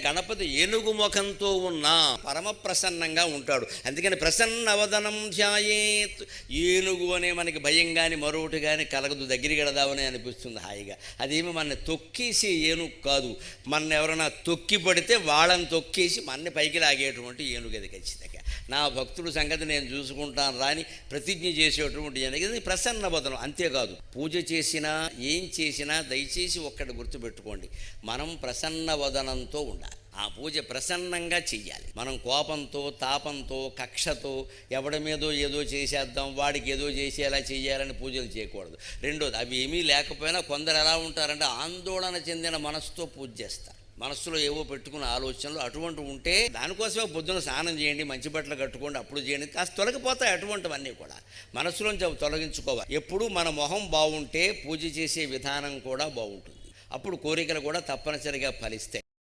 గణపతి ఏనుగు ముఖంతో ఉన్న పరమ ప్రసన్నంగా ఉంటాడు. అందుకని ప్రసన్నవదనం ధ్యాయేత్. ఏనుగు అనే మనకి భయం కానీ మరొకటి కానీ కలగదు, దగ్గరికి వెళదామని అనిపిస్తుంది హాయిగా. అదేమి మన తొక్కేసి ఏనుగు కాదు, మన ఎవరైనా తొక్కి పడితే వాళ్ళని తొక్కేసి మన పైకి లాగేటువంటి ఏనుగు అది ఖచ్చితంగా. నా భక్తుడు సంగతి నేను చూసుకుంటాను రాని ప్రతిజ్ఞ చేసేటువంటి ఏనుగు ప్రసన్నవదనం. అంతేకాదు పూజ చేసినా ఏం చేసినా దయచేసి ఒక్కటి గుర్తుపెట్టుకోండి, మనం ప్రసన్నవదనంతో ఉండాలి. ఆ పూజ ప్రసన్నంగా చెయ్యాలి. మనం కోపంతో తాపంతో కక్షతో ఎవడి మీదో ఏదో చేసేద్దాం, వాడికి ఏదో చేసేలా చెయ్యాలని పూజలు చేయకూడదు. రెండోది, అవి ఏమీ లేకపోయినా కొందరు ఎలా ఉంటారంటే ఆందోళన చెందిన మనసుతో పూజ చేస్తారు. మనస్సులో ఏవో పెట్టుకున్న ఆలోచనలు అటువంటి ఉంటే దానికోసమే పొద్దున స్నానం చేయండి, మంచి బట్టలు కట్టుకోండి, అప్పుడు చేయండి, కాస్త తొలగిపోతాయి అటువంటివన్నీ కూడా. మనస్సులోంచి తొలగించుకోవాలి. ఎప్పుడు మన మొహం బాగుంటే పూజ చేసే విధానం కూడా బాగుంటుంది. అప్పుడు కోరికలు కూడా తప్పనిసరిగా ఫలిస్తాయి.